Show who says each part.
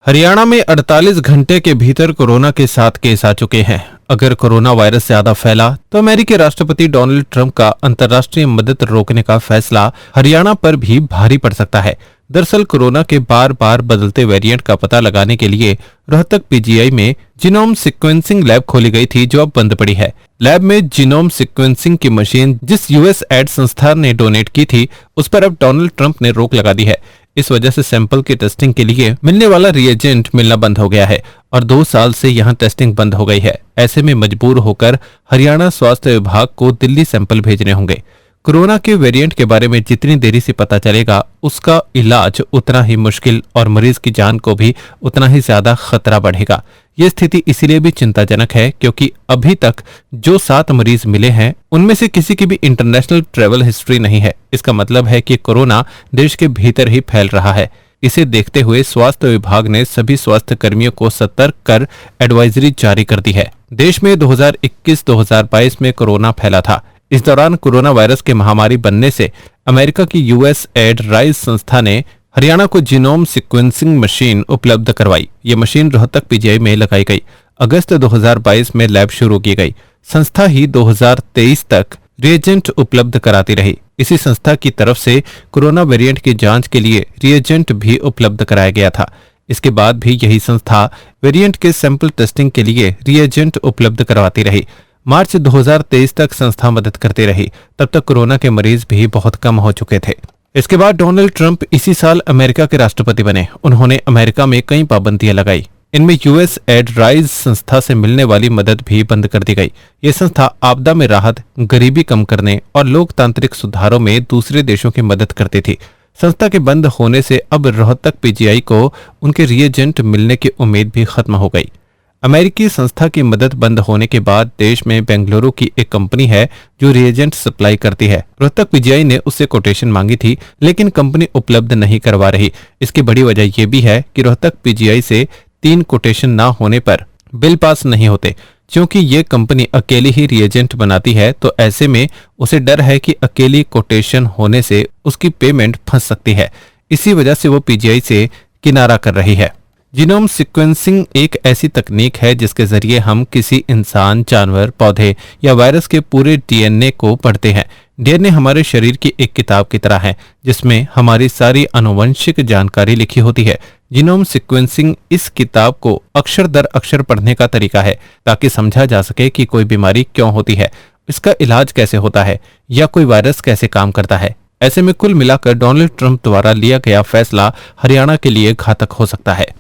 Speaker 1: हरियाणा में 48 घंटे के भीतर कोरोना के 7 केस आ चुके हैं। अगर कोरोना वायरस ज्यादा फैला तो अमेरिकी राष्ट्रपति डोनाल्ड ट्रंप का अंतर्राष्ट्रीय मदद रोकने का फैसला हरियाणा पर भी भारी पड़ सकता है। दरअसल कोरोना के बार बार बदलते वेरिएंट का पता लगाने के लिए रोहतक पीजीआई में जीनोम सीक्वेंसिंग लैब खोली गई थी, जो अब बंद पड़ी है। लैब में जीनोम सीक्वेंसिंग की मशीन जिस यूएस एड संस्था ने डोनेट की थी, उस पर अब डोनाल्ड ट्रंप ने रोक लगा दी है। इस वजह से सैंपल की टेस्टिंग के लिए मिलने वाला रिएजेंट मिलना बंद हो गया है और 2 साल से यहां टेस्टिंग बंद हो गई है। ऐसे में मजबूर होकर हरियाणा स्वास्थ्य विभाग को दिल्ली सैंपल भेजने होंगे। कोरोना के वेरिएंट के बारे में जितनी देरी से पता चलेगा, उसका इलाज उतना ही मुश्किल और मरीज की जान को भी उतना ही ज्यादा खतरा बढ़ेगा। ये स्थिति इसीलिए भी चिंताजनक है क्योंकि अभी तक जो 7 मरीज मिले हैं, उनमें से किसी की भी इंटरनेशनल ट्रेवल हिस्ट्री नहीं है। इसका मतलब है कि कोरोना देश के भीतर ही फैल रहा है। इसे देखते हुए स्वास्थ्य विभाग ने सभी स्वास्थ्य कर्मियों को सतर्क कर एडवाइजरी जारी कर दी है। देश में 2021-2022 में कोरोना फैला था। इस दौरान कोरोना वायरस के महामारी बनने से अमेरिका की यूएस एड राइज संस्था ने हरियाणा को जीनोम सीक्वेंसिंग मशीन उपलब्ध करवाई। ये मशीन रोहतक पीजीआई में लगाई गई। अगस्त 2022 में लैब शुरू की गई। संस्था ही 2023 तक रिएजेंट उपलब्ध कराती रही। इसी संस्था की तरफ से कोरोना वेरिएंट की जांच के लिए रिएजेंट भी उपलब्ध कराया गया था। इसके बाद भी यही संस्था वेरिएंट के सैंपल टेस्टिंग के लिए रिएजेंट उपलब्ध करवाती रही। मार्च 2023 तक संस्था मदद करती रही। तब तक कोरोना के मरीज भी बहुत कम हो चुके थे। इसके बाद डोनाल्ड ट्रंप इसी साल अमेरिका के राष्ट्रपति बने। उन्होंने अमेरिका में कई पाबंदियां लगाई। इनमें यूएस एड राइज संस्था से मिलने वाली मदद भी बंद कर दी गई। ये संस्था आपदा में राहत, गरीबी कम करने और लोकतांत्रिक सुधारों में दूसरे देशों की मदद करती थी। संस्था के बंद होने से अब रोहतक पीजीआई को उनके रिएजेंट मिलने की उम्मीद भी खत्म हो गई। अमेरिकी संस्था की मदद बंद होने के बाद देश में बेंगलुरु की एक कंपनी है जो रिएजेंट सप्लाई करती है। रोहतक पीजीआई ने उससे कोटेशन मांगी थी, लेकिन कंपनी उपलब्ध नहीं करवा रही। इसकी बड़ी वजह यह भी है कि रोहतक पीजीआई से 3 कोटेशन ना होने पर बिल पास नहीं होते। क्योंकि ये कंपनी अकेली ही रिएजेंट बनाती है, तो ऐसे में उसे डर है कि अकेली कोटेशन होने से उसकी पेमेंट फंस सकती है। इसी वजह से वो पीजीआई से किनारा कर रही है। जीनोम सीक्वेंसिंग एक ऐसी तकनीक है जिसके जरिए हम किसी इंसान, जानवर, पौधे या वायरस के पूरे डीएनए को पढ़ते हैं। डीएनए हमारे शरीर की एक किताब की तरह है जिसमें हमारी सारी आनुवंशिक जानकारी लिखी होती है। जीनोम सीक्वेंसिंग इस किताब को अक्षर दर अक्षर पढ़ने का तरीका है ताकि समझा जा सके कि कोई बीमारी क्यों होती है, इसका इलाज कैसे होता है या कोई वायरस कैसे काम करता है। ऐसे में कुल मिलाकर डोनाल्ड ट्रंप द्वारा लिया गया फैसला हरियाणा के लिए घातक हो सकता है।